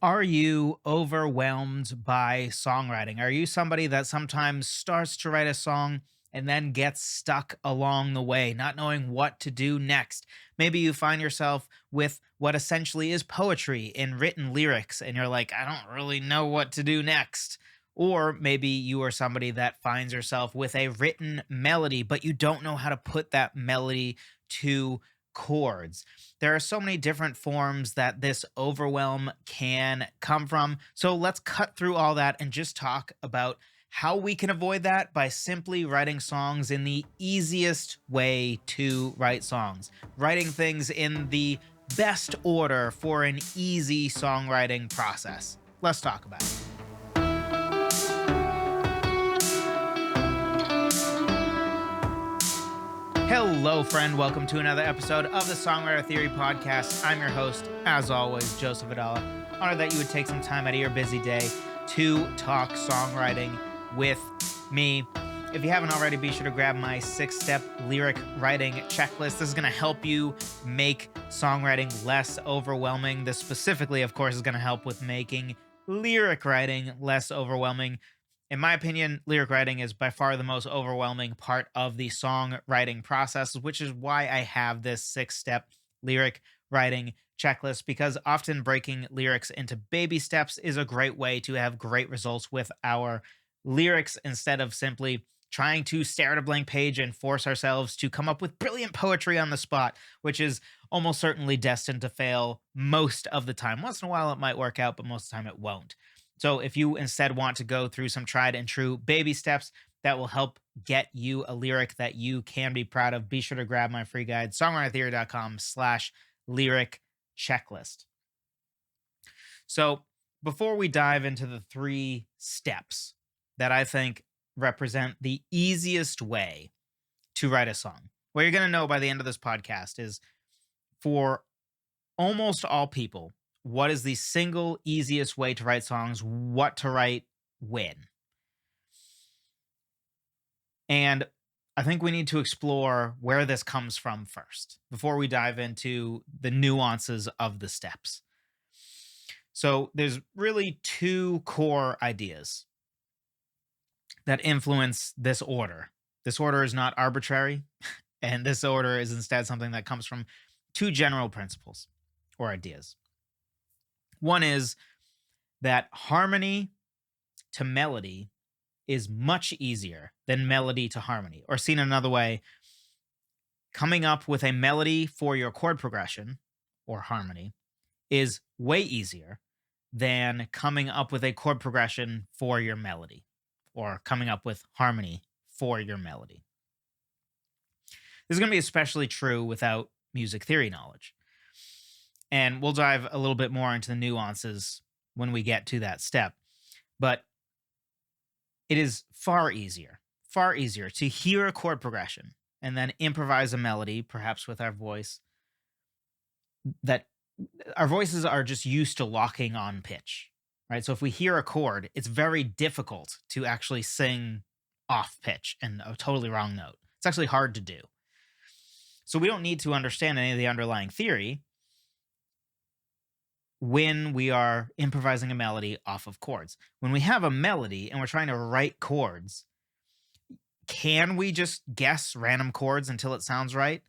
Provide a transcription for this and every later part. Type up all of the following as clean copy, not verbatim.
Are you overwhelmed by songwriting? Are you somebody that sometimes starts to write a song and then gets stuck along the way, not knowing what to do next? Maybe you find yourself with what essentially is poetry in written lyrics, and you're like, I don't really know what to do next. Or maybe you are somebody that finds yourself with a written melody, but you don't know how to put that melody to chords. There are so many different forms that this overwhelm can come from. So let's cut through all that and just talk about how we can avoid that by simply writing songs in the easiest way to write songs, writing things in the best order for an easy songwriting process. Let's talk about it. Hello, friend. Welcome to another episode of the Songwriter Theory Podcast. I'm your host, as always, Joseph Adala. Honored that you would take some time out of your busy day to talk songwriting with me. If you haven't already, be sure to grab my 6-step lyric writing checklist. This is going to help you make songwriting less overwhelming. This specifically, of course, is going to help with making lyric writing less overwhelming. In my opinion, lyric writing is by far the most overwhelming part of the songwriting process, which is why I have this 6-step lyric writing checklist, because often breaking lyrics into baby steps is a great way to have great results with our lyrics instead of simply trying to stare at a blank page and force ourselves to come up with brilliant poetry on the spot, which is almost certainly destined to fail most of the time. Once in a while, it might work out, but most of the time it won't. So if you instead want to go through some tried and true baby steps that will help get you a lyric that you can be proud of, be sure to grab my free guide, songwritertheory.com/lyric checklist. So before we dive into the 3 steps that I think represent the easiest way to write a song, what you're going to know by the end of this podcast is, for almost all people, what is the single easiest way to write songs, what to write when. And I think we need to explore where this comes from first before we dive into the nuances of the steps. So there's really 2 core ideas that influence this order. This order is not arbitrary, and this order is instead something that comes from 2 general principles or ideas. One is that harmony to melody is much easier than melody to harmony. Or seen another way, coming up with a melody for your chord progression or harmony is way easier than coming up with a chord progression for your melody or coming up with harmony for your melody. This is going to be especially true without music theory knowledge. And we'll dive a little bit more into the nuances when we get to that step. But it is far easier to hear a chord progression and then improvise a melody, perhaps with our voice, that our voices are just used to locking on pitch, right? So if we hear a chord, it's very difficult to actually sing off pitch and a totally wrong note. It's actually hard to do. So we don't need to understand any of the underlying theory when we are improvising a melody off of chords. When we have a melody and we're trying to write chords, can we just guess random chords until it sounds right?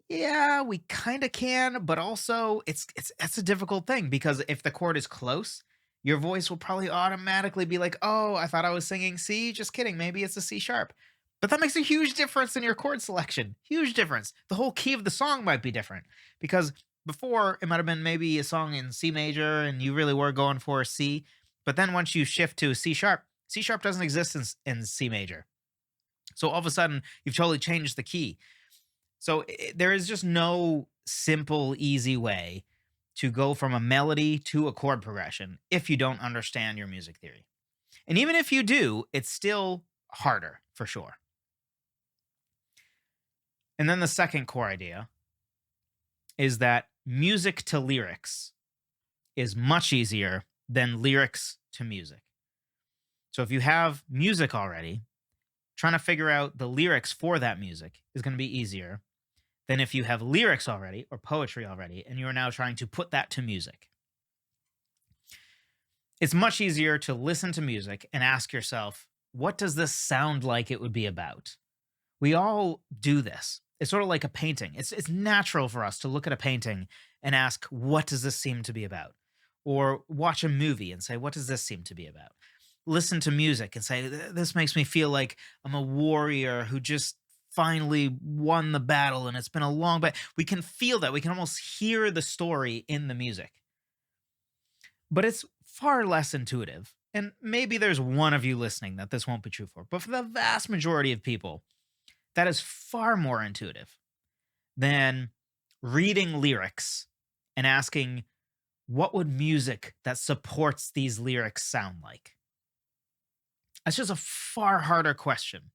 Yeah, we kind of can, but also it's a difficult thing, because if the chord is close, your voice will probably automatically be like, "Oh, I thought I was singing C. Just kidding. Maybe it's a C sharp." But that makes a huge difference in your chord selection. Huge difference. The whole key of the song might be different, because before it might have been maybe a song in C major and you really were going for a C, but then once you shift to C sharp doesn't exist in C major. So all of a sudden you've totally changed the key. So there is just no simple, easy way to go from a melody to a chord progression if you don't understand your music theory. And even if you do, it's still harder for sure. And then the second core idea is that music to lyrics is much easier than lyrics to music. So if you have music already, trying to figure out the lyrics for that music is going to be easier than if you have lyrics already or poetry already and you're now trying to put that to music. It's much easier to listen to music and ask yourself, what does this sound like it would be about? We all do this. It's sort of like a painting. It's natural for us to look at a painting and ask, what does this seem to be about? Or watch a movie and say, what does this seem to be about? Listen to music and say, this makes me feel like I'm a warrior who just finally won the battle and it's been a long battle. We can feel that. We can almost hear the story in the music. But it's far less intuitive. And maybe there's one of you listening that this won't be true for. But for the vast majority of people, that is far more intuitive than reading lyrics and asking, what would music that supports these lyrics sound like? That's just a far harder question.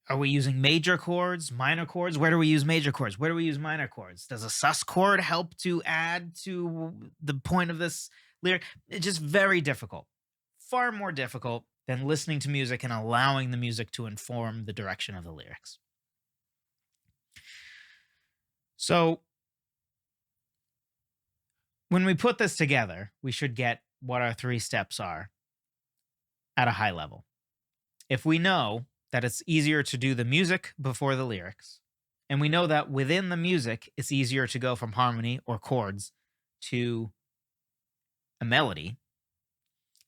Are we using major chords, minor chords? Where do we use major chords? Where do we use minor chords? Does a sus chord help to add to the point of this lyric? It's just very difficult. Far more difficult than listening to music and allowing the music to inform the direction of the lyrics. So, when we put this together, we should get what our 3 steps are at a high level. If we know that it's easier to do the music before the lyrics, and we know that within the music, it's easier to go from harmony or chords to a melody,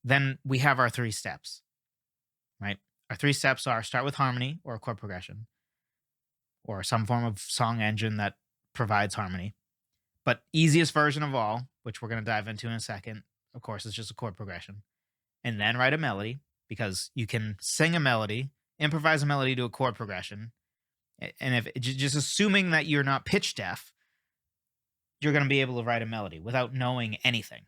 then we have our 3 steps, right? Our 3 steps are start with harmony or a chord progression or some form of song engine that provides harmony. But easiest version of all, which we're going to dive into in a second, of course, is just a chord progression. And then write a melody, because you can sing a melody, improvise a melody to a chord progression. And if just assuming that you're not pitch deaf, you're going to be able to write a melody without knowing anything.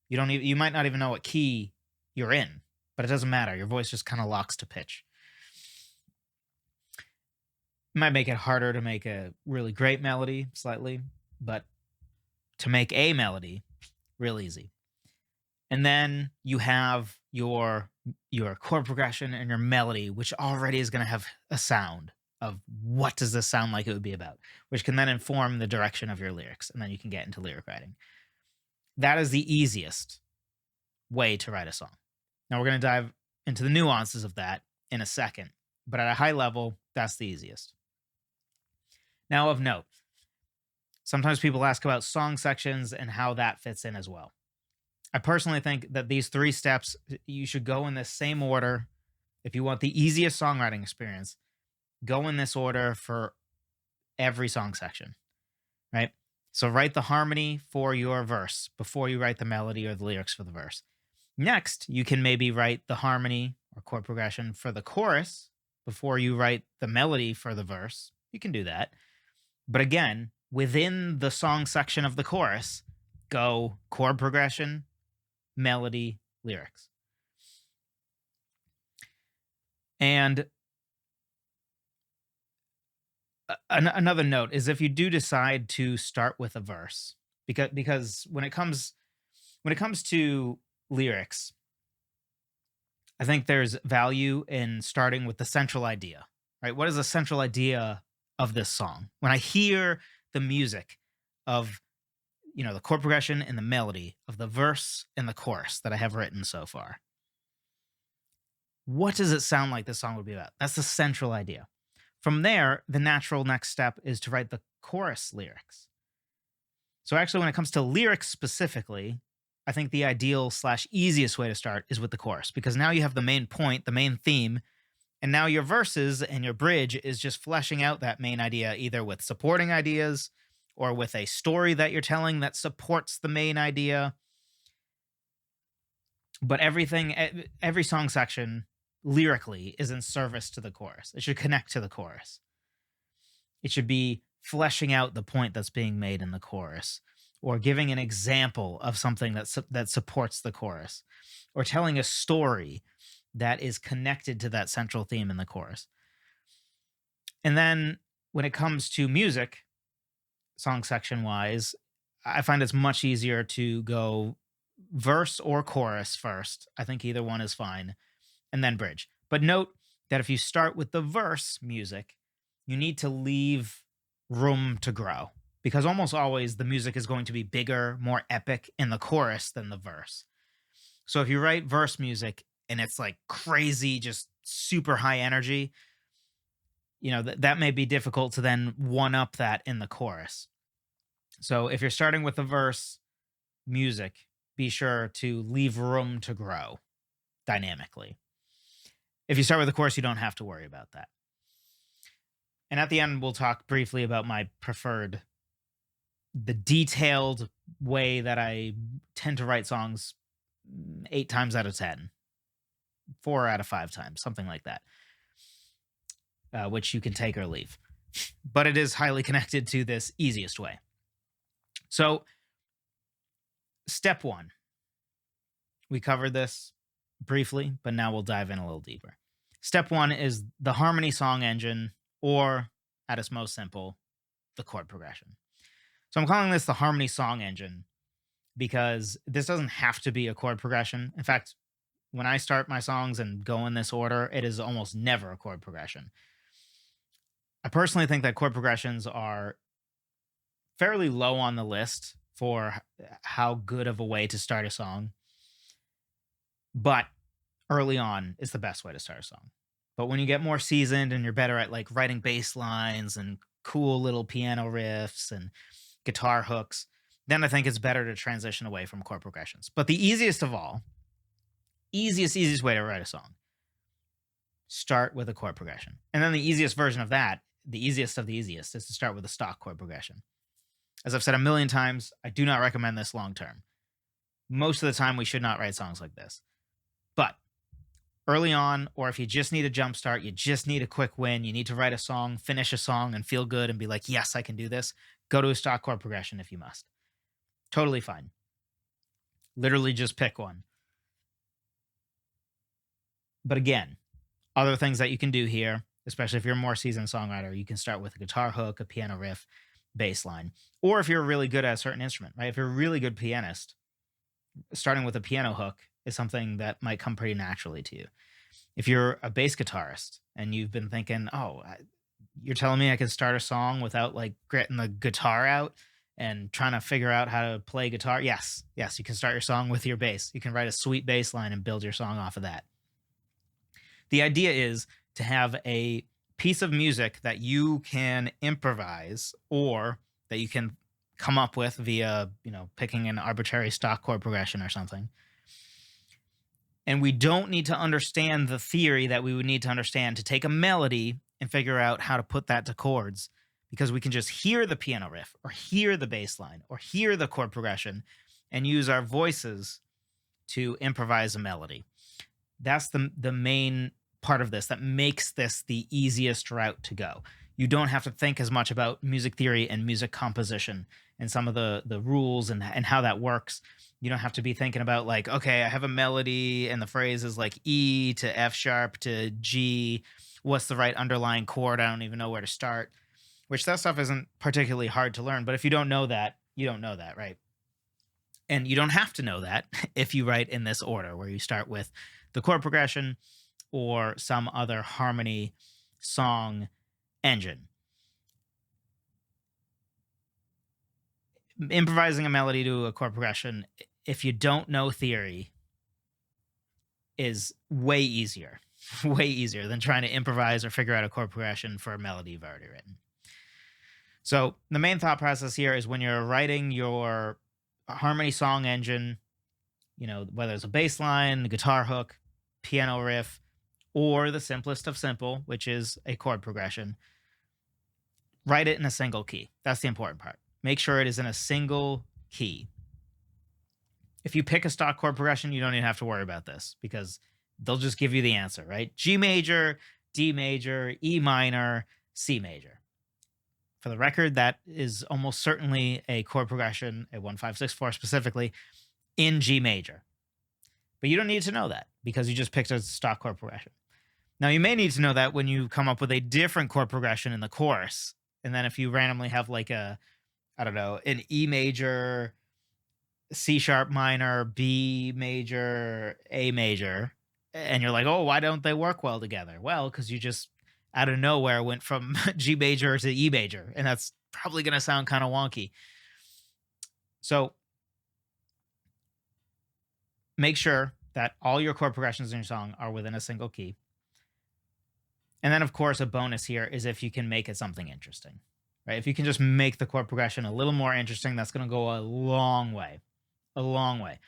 You might not even know what key you're in, but it doesn't matter. Your voice just kind of locks to pitch. It might make it harder to make a really great melody slightly, but to make a melody, real easy. And then you have your chord progression and your melody, which already is going to have a sound of what does this sound like it would be about, which can then inform the direction of your lyrics. And then you can get into lyric writing. That is the easiest way to write a song. Now we're going to dive into the nuances of that in a second, but at a high level, that's the easiest. Now, of note, sometimes people ask about song sections and how that fits in as well. I personally think that these 3 steps, you should go in the same order. If you want the easiest songwriting experience, go in this order for every song section, right? So write the harmony for your verse before you write the melody or the lyrics for the verse. Next, you can maybe write the harmony or chord progression for the chorus before you write the melody for the verse. You can do that. But again, within the song section of the chorus, go chord progression, melody, lyrics. And another note is if you do decide to start with a verse, because when it comes to lyrics, I think there's value in starting with the central idea, right? What is the central idea of this song? When I hear the music of the chord progression and the melody of the verse and the chorus that I have written so far, what does it sound like this song would be about? That's the central idea. From there, the natural next step is to write the chorus lyrics. So actually, when it comes to lyrics specifically, I think the ideal / easiest way to start is with the chorus, because now you have the main point, the main theme, and now your verses and your bridge is just fleshing out that main idea, either with supporting ideas or with a story that you're telling that supports the main idea. But every song section lyrically is in service to the chorus. It should connect to the chorus. It should be fleshing out the point that's being made in the chorus, or giving an example of something that supports the chorus, or telling a story that is connected to that central theme in the chorus. And then when it comes to music, song section wise, I find it's much easier to go verse or chorus first. I think either one is fine, and then bridge. But note that if you start with the verse music, you need to leave room to grow, because almost always the music is going to be bigger, more epic in the chorus than the verse. So if you write verse music and it's like crazy, just super high energy, that may be difficult to then one up that in the chorus. So if you're starting with the verse music, be sure to leave room to grow dynamically. If you start with the chorus, you don't have to worry about that. And at the end, we'll talk briefly about the detailed way that I tend to write songs 8 times out of 10, 4 out of 5 times, something like that, which you can take or leave. But it is highly connected to this easiest way. So, step 1. We covered this briefly, but now we'll dive in a little deeper. Step 1 is the harmony song engine, or at its most simple, the chord progression. So I'm calling this the harmony song engine because this doesn't have to be a chord progression. In fact, when I start my songs and go in this order, it is almost never a chord progression. I personally think that chord progressions are fairly low on the list for how good of a way to start a song. But early on is the best way to start a song. But when you get more seasoned and you're better at like writing bass lines and cool little piano riffs and guitar hooks, then I think it's better to transition away from chord progressions. But the easiest of all, easiest way to write a song, start with a chord progression. And then the easiest version of that, the easiest of the easiest, is to start with a stock chord progression. As I've said a million times, I do not recommend this long term. Most of the time, we should not write songs like this. But early on, or if you just need a jump start, you just need a quick win, you need to write a song, finish a song, and feel good and be like, yes, I can do this, go to a stock chord progression if you must. Totally fine. Literally just pick one. But again, other things that you can do here, especially if you're a more seasoned songwriter, you can start with a guitar hook, a piano riff, bass line. Or if you're really good at a certain instrument, right? If you're a really good pianist, starting with a piano hook is something that might come pretty naturally to you. If you're a bass guitarist and you've been thinking, you're telling me I can start a song without like getting the guitar out and trying to figure out how to play guitar? Yes, you can start your song with your bass. You can write a sweet bass line and build your song off of that. The idea is to have a piece of music that you can improvise or that you can come up with via, picking an arbitrary stock chord progression or something. And we don't need to understand the theory that we would need to understand to take a melody and figure out how to put that to chords, because we can just hear the piano riff or hear the bass line or hear the chord progression and use our voices to improvise a melody. That's the main part of this that makes this the easiest route to go. You don't have to think as much about music theory and music composition and some of the rules and how that works. You don't have to be thinking about like, okay, I have a melody and the phrase is like E to F sharp to G. What's the right underlying chord? I don't even know where to start, which that stuff isn't particularly hard to learn. But if you don't know that, you don't know that, right? And you don't have to know that if you write in this order where you start with the chord progression or some other harmony song engine. Improvising a melody to a chord progression, if you don't know theory, is way easier than trying to improvise or figure out a chord progression for a melody you've already written. So the main thought process here is when you're writing your harmony song engine, whether it's a bass line, a guitar hook, piano riff, or the simplest of simple, which is a chord progression, write it in a single key. That's the important part. Make sure it is in a single key. If you pick a stock chord progression, you don't even have to worry about this because they'll just give you the answer, right? G major, D major, E minor, C major. For the record, that is almost certainly a chord progression, a 1-5-6-4 specifically, in G major. But you don't need to know that because you just picked a stock chord progression. Now, you may need to know that when you come up with a different chord progression in the chorus. And then if you randomly have like an E major, C sharp minor, B major, A major, and you're like, oh, why don't they work well together? Well, because you just out of nowhere went from G major to E major, and that's probably going to sound kind of wonky. So make sure that all your chord progressions in your song are within a single key. And then, of course, a bonus here is if you can make it something interesting, right? If you can just make the chord progression a little more interesting, that's going to go a long way, a long way.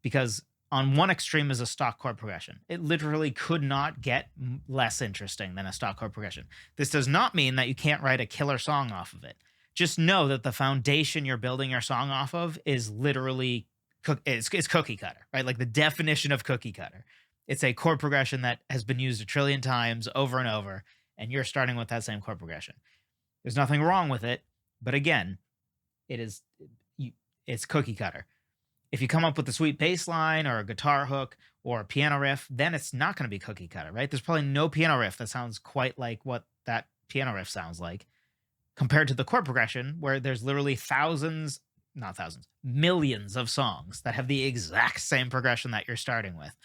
Because on one extreme is a stock chord progression. It literally could not get less interesting than a stock chord progression. This does not mean that you can't write a killer song off of it. Just know that the foundation you're building your song off of is literally it's cookie cutter, right? Like the definition of cookie cutter. It's a chord progression that has been used a trillion times over and over, and you're starting with that same chord progression. There's nothing wrong with it, but again, it's cookie cutter. If you come up with a sweet bass line or a guitar hook or a piano riff, then it's not going to be cookie cutter, right? There's probably no piano riff that sounds quite like what that piano riff sounds like compared to the chord progression, where there's literally millions of songs that have the exact same progression that you're starting with.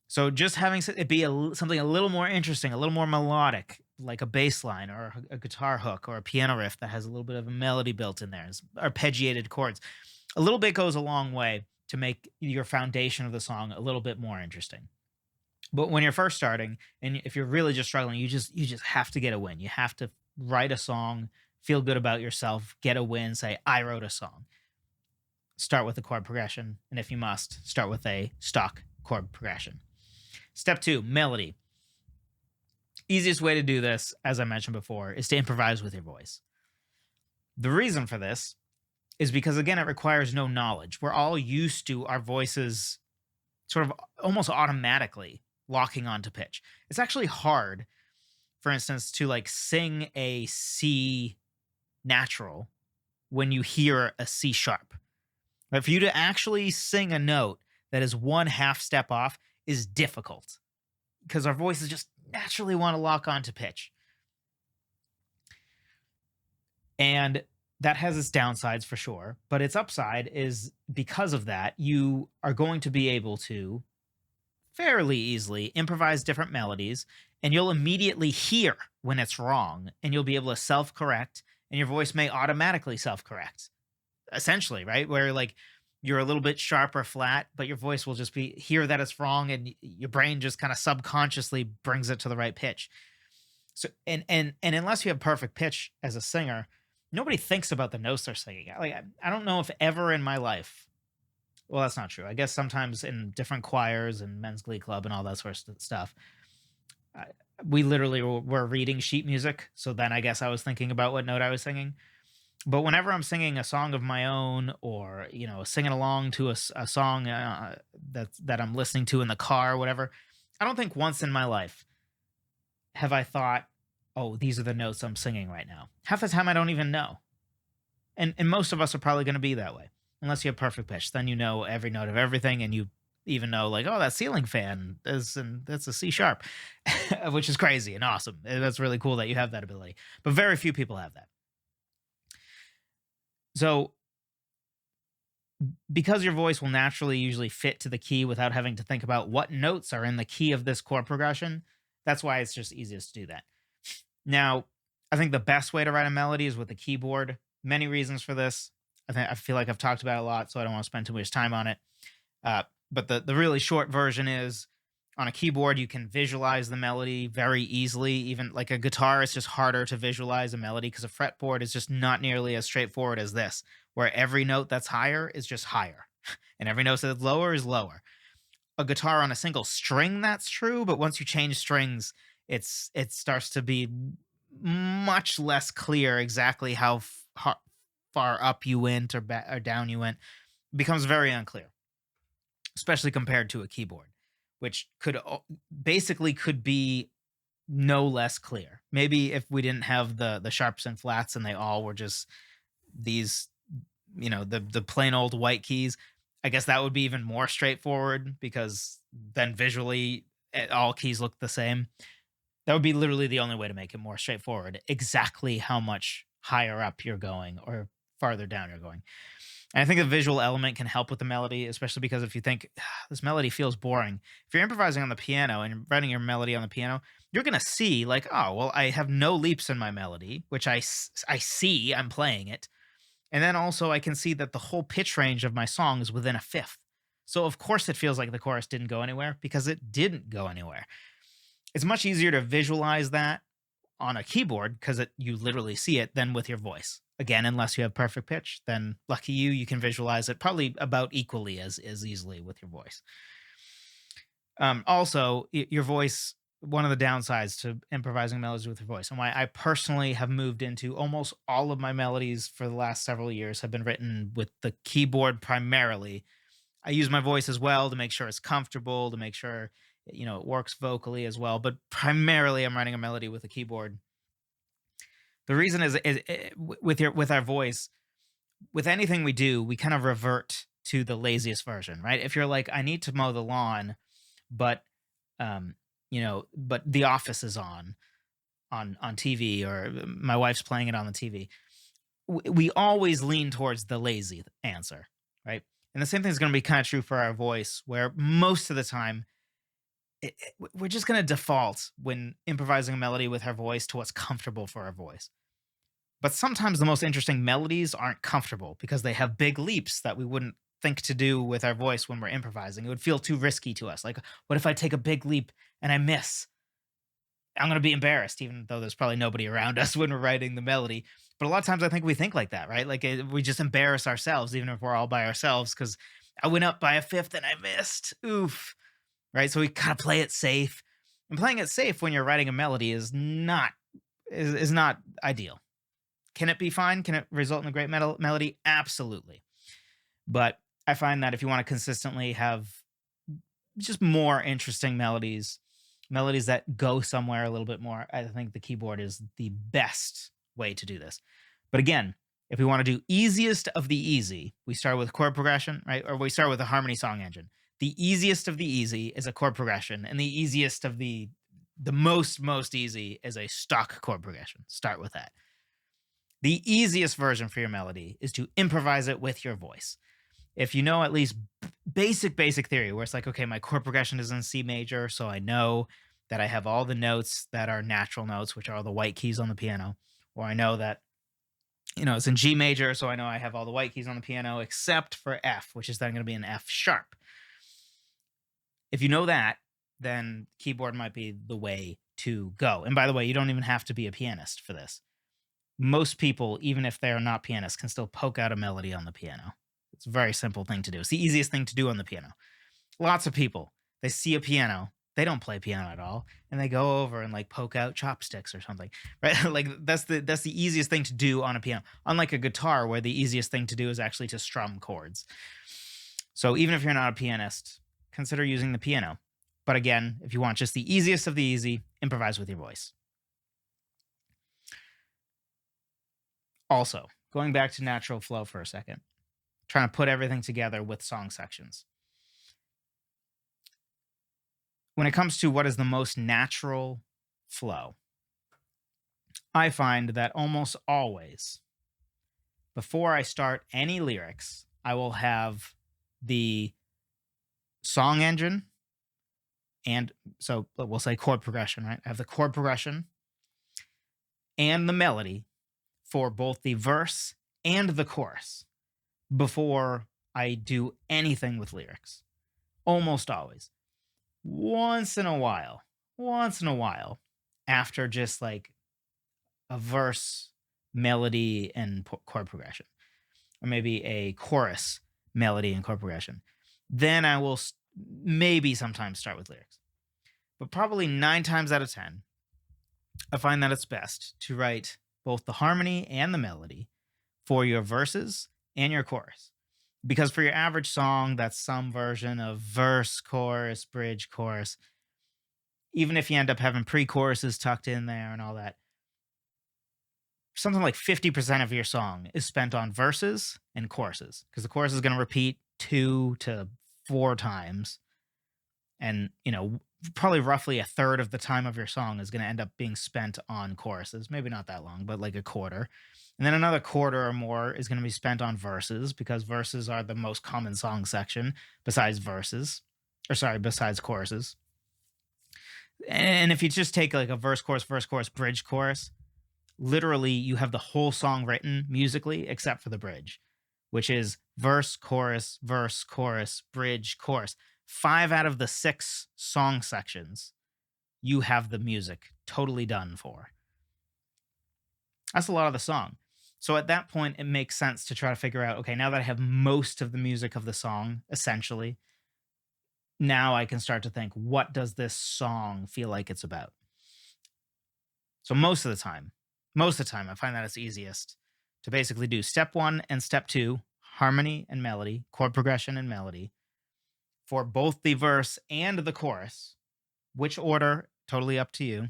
So just having it be something a little more interesting, a little more melodic, like a bass line or a guitar hook or a piano riff that has a little bit of a melody built in there, arpeggiated chords, a little bit goes a long way to make your foundation of the song a little bit more interesting. But when you're first starting, and if you're really just struggling, you just have to get a win. You have to write a song, feel good about yourself, get a win, say, I wrote a song. Start with a chord progression, and if you must, start with a stock chord progression. Step 2, melody. Easiest way to do this, as I mentioned before, is to improvise with your voice. The reason for this is because, again, it requires no knowledge. We're all used to our voices sort of almost automatically locking onto pitch. It's actually hard, for instance, to like sing a C natural when you hear a C sharp. But for you to actually sing a note that is one half step off is difficult because our voices just naturally want to lock onto pitch. And that has its downsides for sure, but its upside is because of that, you are going to be able to fairly easily improvise different melodies, and you'll immediately hear when it's wrong, and you'll be able to self-correct, and your voice may automatically self-correct, essentially, right? Where like you're a little bit sharp or flat, but your voice will just hear that it's wrong, and your brain just kind of subconsciously brings it to the right pitch. So, and unless you have perfect pitch as a singer, nobody thinks about the notes they're singing. Like, I don't know if ever in my life, well, that's not true. I guess sometimes in different choirs and men's glee club and all that sort of stuff, we literally were reading sheet music. So then I guess I was thinking about what note I was singing. But whenever I'm singing a song of my own, or singing along to a song that I'm listening to in the car or whatever, I don't think once in my life have I thought, oh, these are the notes I'm singing right now. Half the time I don't even know. And most of us are probably going to be that way. Unless you have perfect pitch. Then you know every note of everything, and you even know like, oh, that ceiling fan that's a C sharp, which is crazy and awesome. That's really cool that you have that ability. But very few people have that. So because your voice will naturally usually fit to the key without having to think about what notes are in the key of this chord progression, that's why it's just easiest to do that. Now, I think the best way to write a melody is with a keyboard. Many reasons for this. I feel like I've talked about it a lot, so I don't want to spend too much time on it. But the really short version is, on a keyboard, you can visualize the melody very easily. Even like a guitar, it's just harder to visualize a melody because a fretboard is just not nearly as straightforward as this, where every note that's higher is just higher, and every note that's lower is lower. A guitar on a single string, that's true, but once you change strings, it starts to be much less clear exactly how far up you went or down you went. It becomes very unclear, especially compared to a keyboard, which could be no less clear. Maybe if we didn't have the sharps and flats and they all were just these, the plain old white keys, I guess that would be even more straightforward, because then visually all keys look the same. That would be literally the only way to make it more straightforward, exactly how much higher up you're going or farther down you're going. And I think the visual element can help with the melody, especially because if you think this melody feels boring, if you're improvising on the piano and you're writing your melody on the piano, you're going to see like, oh, well, I have no leaps in my melody, which I see I'm playing it. And then also I can see that the whole pitch range of my song is within a fifth. So of course it feels like the chorus didn't go anywhere because it didn't go anywhere. It's much easier to visualize that on a keyboard because you literally see it than with your voice. Again, unless you have perfect pitch, then lucky you, you can visualize it probably about equally as easily with your voice. Also, your voice, one of the downsides to improvising melodies with your voice, and why I personally have moved into almost all of my melodies for the last several years have been written with the keyboard primarily. I use my voice as well to make sure it's comfortable, to make sure it works vocally as well. But primarily, I'm writing a melody with a keyboard. The reason is with our voice, with anything we do, we kind of revert to the laziest version, right? If you're like, I need to mow the lawn, but um, but The Office is on TV, or my wife's playing it on the TV. We always lean towards the lazy answer, right? And the same thing is going to be kind of true for our voice, where most of the time we're just going to default when improvising a melody with our voice to what's comfortable for our voice. But sometimes the most interesting melodies aren't comfortable because they have big leaps that we wouldn't think to do with our voice when we're improvising. It would feel too risky to us. Like, what if I take a big leap and I miss? I'm going to be embarrassed, even though there's probably nobody around us when we're writing the melody. But a lot of times I think we think like that, right? Like we just embarrass ourselves, even if we're all by ourselves, because I went up by a fifth and I missed. Oof. Right. So we kind of play it safe. And playing it safe when you're writing a melody is not ideal. Can it be fine? Can it result in a great melody? Absolutely. But I find that if you want to consistently have just more interesting melodies that go somewhere a little bit more, I think the keyboard is the best way to do this. But again, if we want to do easiest of the easy, we start with chord progression, right? Or we start with a harmony song engine. The easiest of the easy is a chord progression, and the easiest of the most easy is a stock chord progression. Start with that. The easiest version for your melody is to improvise it with your voice. If you know at least basic theory, where it's like, okay, my chord progression is in C major, so I know that I have all the notes that are natural notes, which are all the white keys on the piano, or I know that it's in G major, so I know I have all the white keys on the piano except for F, which is then going to be an F sharp. If you know that, then keyboard might be the way to go. And by the way, you don't even have to be a pianist for this. Most people, even if they're not pianists, can still poke out a melody on the piano. It's a very simple thing to do. It's the easiest thing to do on the piano. Lots of people, they see a piano, they don't play piano at all, and they go over and like poke out chopsticks or something, right? Like that's the easiest thing to do on a piano. Unlike a guitar, where the easiest thing to do is actually to strum chords. So even if you're not a pianist, consider using the piano. But again, if you want just the easiest of the easy, improvise with your voice. Also, going back to natural flow for a second, trying to put everything together with song sections. When it comes to what is the most natural flow, I find that almost always, before I start any lyrics, I will have the song engine, and so we'll say chord progression, right? I have the chord progression and the melody for both the verse and the chorus before I do anything with lyrics. Almost always. Once in a while, after just like a verse, melody, and chord progression, or maybe a chorus, melody, and chord progression, then I will maybe sometimes start with lyrics. But probably 9 times out of 10, I find that it's best to write both the harmony and the melody for your verses and your chorus. Because for your average song, that's some version of verse, chorus, bridge, chorus. Even if you end up having pre-choruses tucked in there and all that, something like 50% of your song is spent on verses and choruses, because the chorus is going to repeat 2 to 4 times. And, probably roughly a third of the time of your song is going to end up being spent on choruses. Maybe not that long, but like a quarter. And then another quarter or more is going to be spent on verses, because verses are the most common song section besides besides choruses. And if you just take like a verse, chorus, bridge, chorus, literally you have the whole song written musically except for the bridge, which is verse, chorus, bridge, chorus. 5 out of the 6 song sections, you have the music totally done for. That's a lot of the song. So at that point, it makes sense to try to figure out, okay, now that I have most of the music of the song, essentially, now I can start to think, what does this song feel like it's about? So most of the time, I find that it's easiest to basically do step 1 and step 2, harmony and melody, chord progression and melody, for both the verse and the chorus. Which order, totally up to you.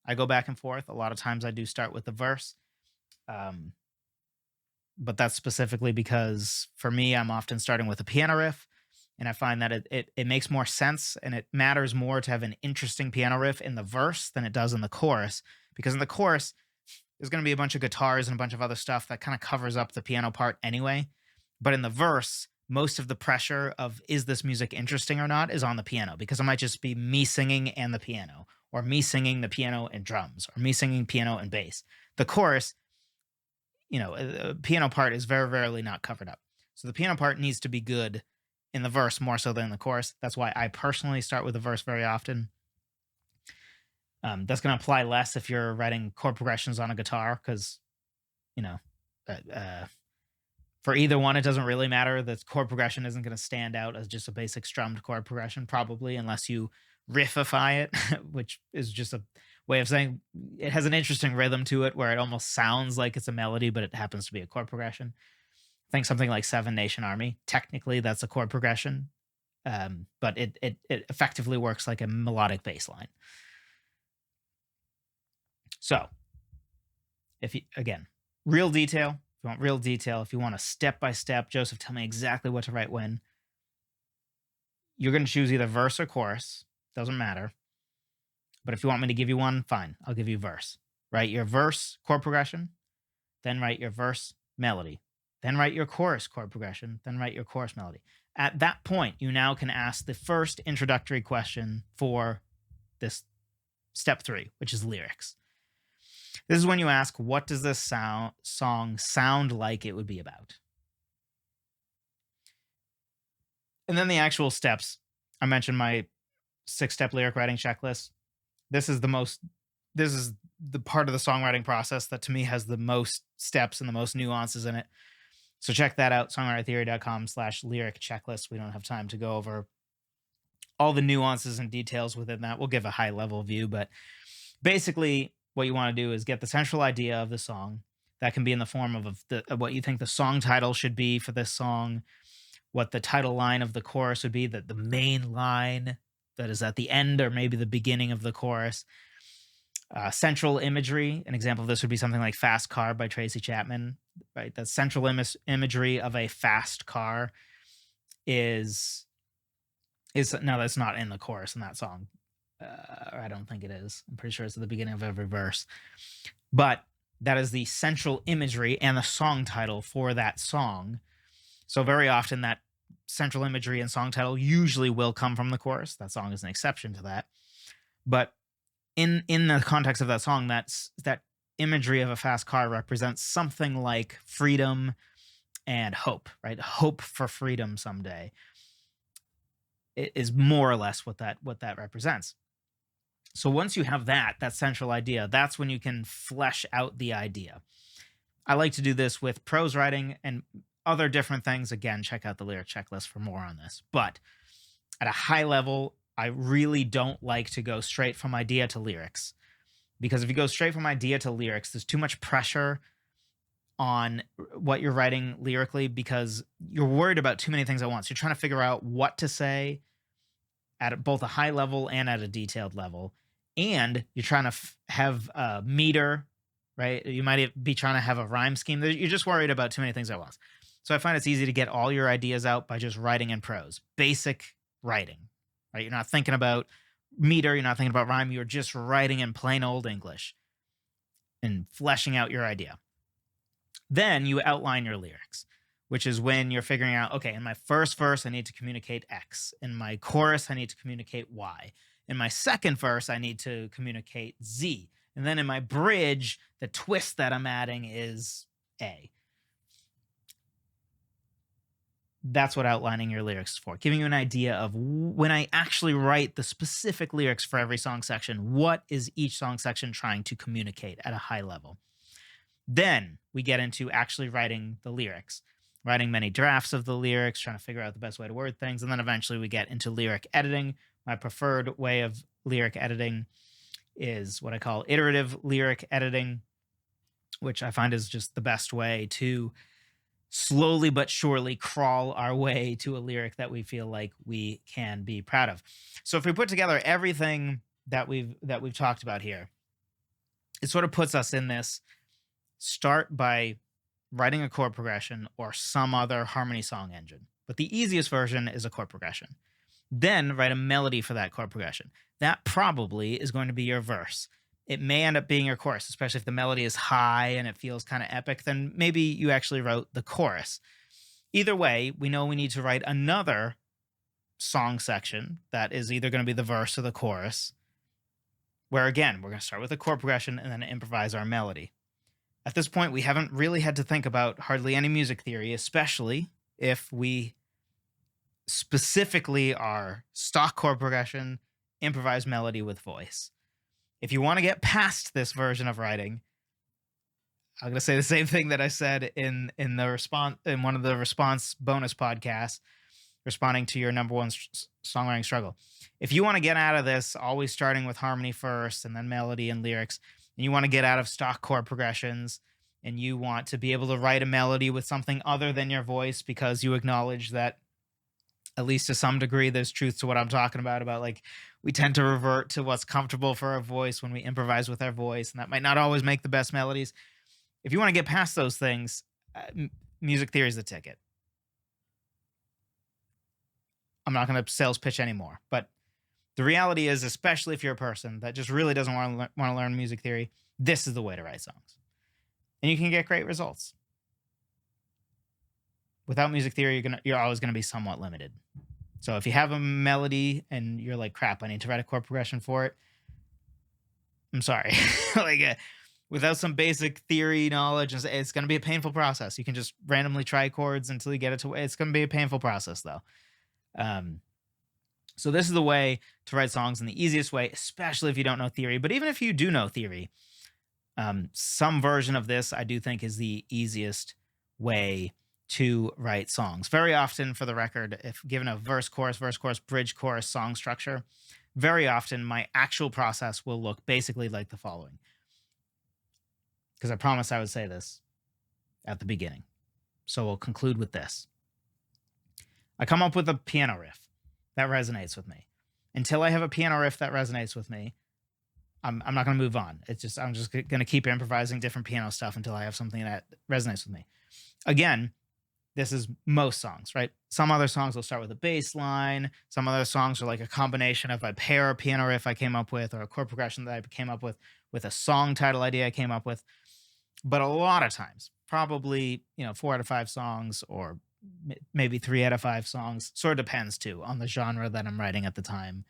I go back and forth. A lot of times I do start with the verse. But that's specifically because for me, I'm often starting with a piano riff, and I find that it makes more sense, and it matters more to have an interesting piano riff in the verse than it does in the chorus, because in the chorus, there's going to be a bunch of guitars and a bunch of other stuff that kind of covers up the piano part anyway. But in the verse, most of the pressure of is this music interesting or not is on the piano, because it might just be me singing and the piano, or me singing the piano and drums, or me singing piano and bass. The chorus, the piano part is very rarely not covered up. So the piano part needs to be good in the verse more so than the chorus. That's why I personally start with the verse very often. That's going to apply less if you're writing chord progressions on a guitar, because, for either one, it doesn't really matter. The chord progression isn't going to stand out as just a basic strummed chord progression, probably, unless you riffify it, which is just a way of saying it has an interesting rhythm to it where it almost sounds like it's a melody, but it happens to be a chord progression. Think something like Seven Nation Army. Technically, that's a chord progression, but it effectively works like a melodic bass line. So, real detail. If you want real detail, if you want a step-by-step, Joseph, tell me exactly what to write when, you're going to choose either verse or chorus. Doesn't matter. But if you want me to give you one, fine, I'll give you verse. Write your verse chord progression, then write your verse melody, then write your chorus chord progression, then write your chorus melody. At that point, you now can ask the first introductory question for this step 3, which is lyrics. This is when you ask, what does this song sound like it would be about? And then the actual steps. I mentioned my 6-step lyric writing checklist. This is the part of the songwriting process that to me has the most steps and the most nuances in it. So check that out, songwritertheory.com/lyric checklist. We don't have time to go over all the nuances and details within that. We'll give a high level view, but basically what you want to do is get the central idea of the song. That can be in the form of what you think the song title should be for this song, what the title line of the chorus would be, the main line that is at the end or maybe the beginning of the chorus. Central imagery. An example of this would be something like Fast Car by Tracy Chapman, right? That central imagery of a fast car is no, that's not in the chorus in that song. I don't think it is. I'm pretty sure it's at the beginning of every verse. But that is the central imagery and the song title for that song. So very often that central imagery and song title usually will come from the chorus. That song is an exception to that. But in the context of that song, that imagery of a fast car represents something like freedom and hope, right? Hope for freedom someday. It is more or less what that represents. So once you have that central idea, that's when you can flesh out the idea. I like to do this with prose writing and other different things. Again, check out the lyric checklist for more on this. But at a high level, I really don't like to go straight from idea to lyrics, because if you go straight from idea to lyrics, there's too much pressure on what you're writing lyrically, because you're worried about too many things at once. You're trying to figure out what to say at both a high level and at a detailed level. And you're trying to have a meter, right? You might be trying to have a rhyme scheme. You're just worried about too many things at once. So I find it's easy to get all your ideas out by just writing in prose. Basic writing, right? You're not thinking about meter. You're not thinking about rhyme. You're just writing in plain old English and fleshing out your idea. Then you outline your lyrics, which is when you're figuring out, okay, in my first verse, I need to communicate X. In my chorus, I need to communicate Y. In my second verse, I need to communicate Z. And then in my bridge, the twist that I'm adding is A. That's what outlining your lyrics is for, giving you an idea of when I actually write the specific lyrics for every song section, what is each song section trying to communicate at a high level. Then we get into actually writing the lyrics, writing many drafts of the lyrics, trying to figure out the best way to word things. And then eventually we get into lyric editing. My preferred way of lyric editing is what I call iterative lyric editing, which I find is just the best way to slowly but surely crawl our way to a lyric that we feel like we can be proud of. So if we put together everything that we've talked about here, it sort of puts us in this: start by writing a chord progression or some other harmony song engine. But the easiest version is a chord progression. Then write a melody for that chord progression. That probably is going to be your verse. It may end up being your chorus, especially if the melody is high and it feels kind of epic. Then maybe you actually wrote the chorus. Either way, we know we need to write another song section that is either going to be the verse or the chorus, where again, we're going to start with a chord progression and then improvise our melody. At this point, we haven't really had to think about hardly any music theory, especially if we specifically are stock chord progression, improvised melody with voice. If you want to get past this version of writing, I'm going to say the same thing that I said in the response in one of the response bonus podcasts, responding to your number one songwriting struggle. If you want to get out of this, always starting with harmony first and then melody and lyrics, and you want to get out of stock chord progressions, and you want to be able to write a melody with something other than your voice, because you acknowledge that, at least to some degree, there's truth to what I'm talking about like we tend to revert to what's comfortable for our voice when we improvise with our voice, and that might not always make the best melodies. If you want to get past those things, music theory is the ticket. I'm not going to sales pitch anymore, but the reality is, especially if you're a person that just really doesn't want to learn music theory, this is the way to write songs. And you can get great results. Without music theory, you're always going to be somewhat limited. So if you have a melody and you're like, crap, I need to write a chord progression for it, I'm sorry. Without some basic theory knowledge, it's going to be a painful process. You can just randomly try chords until you get it to. It's going to be a painful process, though. So this is the way to write songs, in the easiest way, especially if you don't know theory. But even if you do know theory, some version of this I do think is the easiest way to write songs. Very often, for the record, if given a verse, chorus, bridge, chorus, song structure, very often my actual process will look basically like the following. Because I promised I would say this at the beginning. So we'll conclude with this. I come up with a piano riff that resonates with me. Until I have a piano riff that resonates with me, I'm not going to move on. I'm just going to keep improvising different piano stuff until I have something that resonates with me. Again, this is most songs, right? Some other songs will start with a bass line. Some other songs are like a combination of a pair piano riff I came up with, or a chord progression that I came up with a song title idea I came up with. But a lot of times, probably 4 out of 5 songs, or maybe 3 out of 5 songs, sort of depends too on the genre that I'm writing at the time.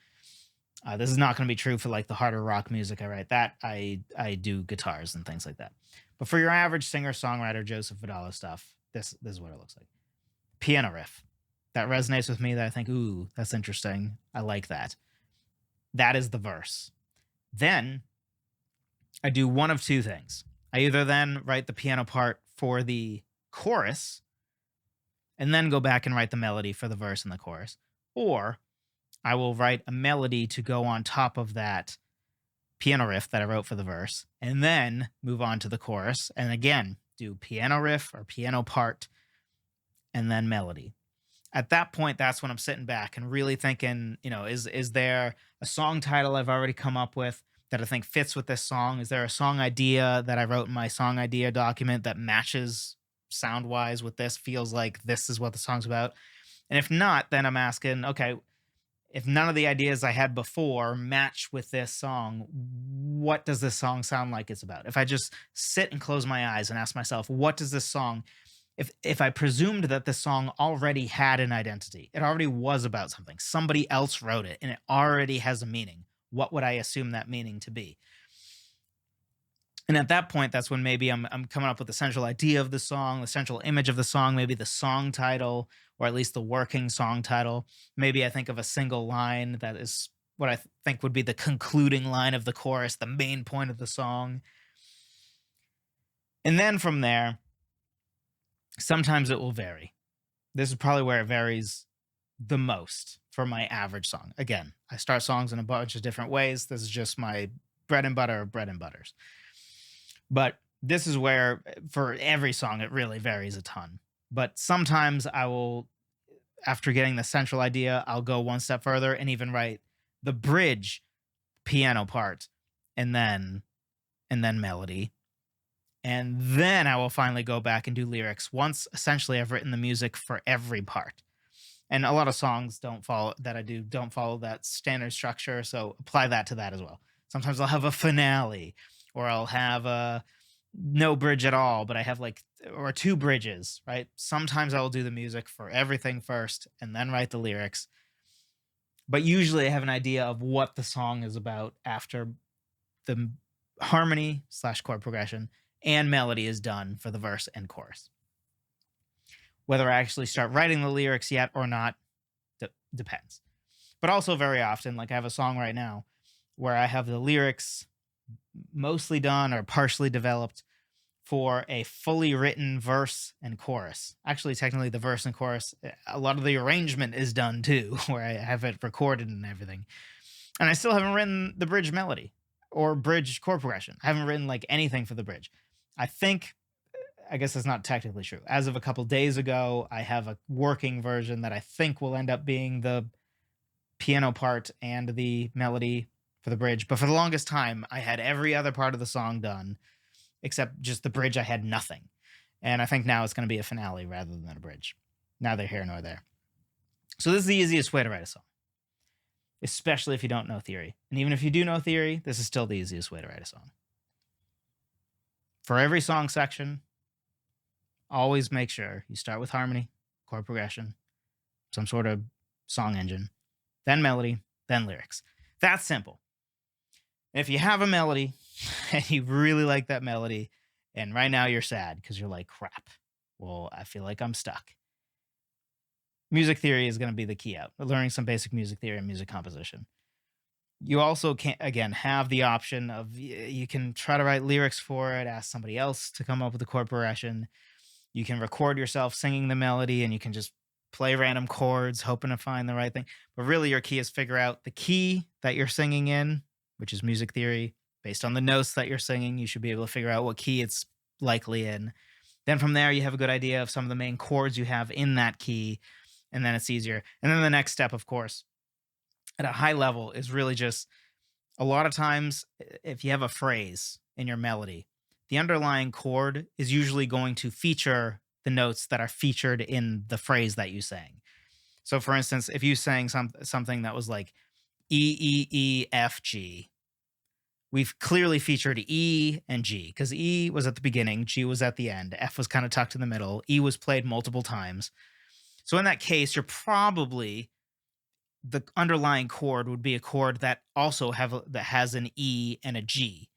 This is not going to be true for like the harder rock music I write. That I do guitars and things like that. But for your average singer songwriter Joseph Vidala stuff, this is what it looks like. Piano riff that resonates with me, that I think, ooh, that's interesting, I like that. That is the verse. Then I do one of two things. I either then write the piano part for the chorus and then go back and write the melody for the verse and the chorus, or I will write a melody to go on top of that piano riff that I wrote for the verse, and then move on to the chorus, and again, do piano riff or piano part, and then melody. At that point, that's when I'm sitting back and really thinking, is there a song title I've already come up with that I think fits with this song? Is there a song idea that I wrote in my song idea document that matches sound-wise with this, feels like this is what the song's about? And if not, then I'm asking, okay, if none of the ideas I had before match with this song, what does this song sound like it's about? If I just sit and close my eyes and ask myself, what does this song, if I presumed that this song already had an identity, it already was about something, somebody else wrote it and it already has a meaning, what would I assume that meaning to be? And at that point, that's when maybe I'm coming up with the central idea of the song, the central image of the song, maybe the song title, or at least the working song title. Maybe I think of a single line that is what I think would be the concluding line of the chorus, the main point of the song. And then from there, sometimes it will vary. This is probably where it varies the most for my average song. Again, I start songs in a bunch of different ways. This is just my bread and butter of bread and butters. But this is where, for every song, it really varies a ton. But sometimes I will, after getting the central idea, I'll go one step further and even write the bridge piano part and then melody. And then I will finally go back and do lyrics once essentially I've written the music for every part. And a lot of songs don't follow that standard structure. So apply that to that as well. Sometimes I'll have a finale, or I'll have no bridge at all, but I have or two bridges, right? Sometimes I will do the music for everything first and then write the lyrics. But usually I have an idea of what the song is about after the harmony / chord progression and melody is done for the verse and chorus. Whether I actually start writing the lyrics yet or not depends. But also very often, like I have a song right now where I have the lyrics mostly done or partially developed for a fully written verse and chorus. Actually, technically the verse and chorus, a lot of the arrangement is done too, where I have it recorded and everything. And I still haven't written the bridge melody or bridge chord progression. I haven't written anything for the bridge. I guess that's not technically true. As of a couple days ago, I have a working version that I think will end up being the piano part and the melody for the bridge. But for the longest time, I had every other part of the song done, except just the bridge. I had nothing. And I think now it's going to be a finale rather than a bridge. Neither here nor there. So this is the easiest way to write a song, especially if you don't know theory. And even if you do know theory, this is still the easiest way to write a song. For every song section, always make sure you start with harmony, chord progression, some sort of song engine, then melody, then lyrics. That's simple. If you have a melody and you really like that melody, and right now you're sad because you're like, crap, well, I feel like I'm stuck. Music theory is going to be the key out. Learning some basic music theory and music composition. You also can, again, have the option of, you can try to write lyrics for it, ask somebody else to come up with the chord progression. You can record yourself singing the melody and you can just play random chords, hoping to find the right thing. But really your key is figure out the key that you're singing in, which is music theory. Based on the notes that you're singing, you should be able to figure out what key it's likely in. Then from there, you have a good idea of some of the main chords you have in that key, and then it's easier. And then the next step, of course, at a high level is really just, a lot of times, if you have a phrase in your melody, the underlying chord is usually going to feature the notes that are featured in the phrase that you sang. So for instance, if you sang something that was like E, E, E, F, G, we've clearly featured E and G because E was at the beginning, G was at the end, F was kind of tucked in the middle, E was played multiple times. So in that case, you're probably, the underlying chord would be a chord that also has an E and a G.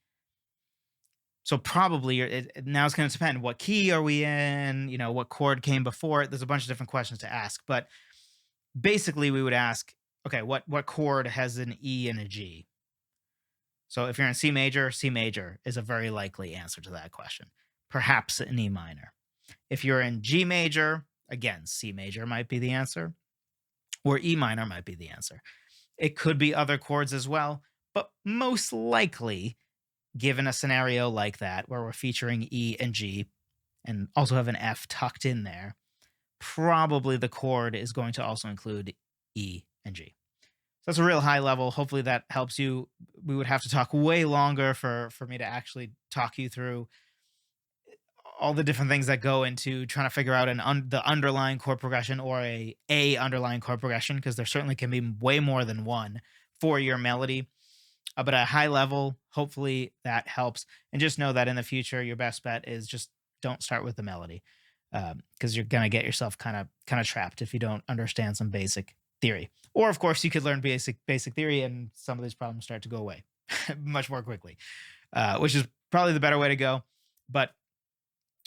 So probably now it's going to depend, what key are we in? What chord came before it? There's a bunch of different questions to ask, but basically we would ask, okay, what chord has an E and a G? So if you're in C major is a very likely answer to that question. Perhaps an E minor. If you're in G major, again, C major might be the answer, or E minor might be the answer. It could be other chords as well, but most likely, given a scenario like that where we're featuring E and G and also have an F tucked in there, probably the chord is going to also include E and G. So that's a real high level. Hopefully that helps you. We would have to talk way longer for me to actually talk you through all the different things that go into trying to figure out the underlying chord progression or a underlying chord progression, because there certainly can be way more than one for your melody. But at a high level, hopefully that helps. And just know that in the future, your best bet is just don't start with the melody, because you're gonna get yourself kind of trapped if you don't understand some basic theory. Or of course, you could learn basic theory, and some of these problems start to go away much more quickly, which is probably the better way to go. But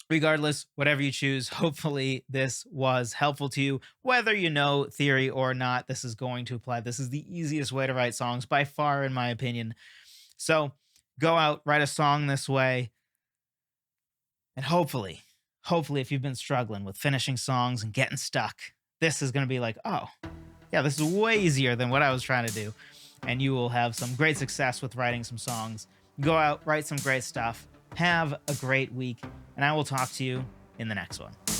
regardless, whatever you choose, hopefully this was helpful to you. Whether you know theory or not, this is going to apply. This is the easiest way to write songs by far, in my opinion. So go out, write a song this way, and hopefully, if you've been struggling with finishing songs and getting stuck, this is going to be like, oh, yeah, this is way easier than what I was trying to do. And you will have some great success with writing some songs. Go out, write some great stuff. Have a great week, and I will talk to you in the next one.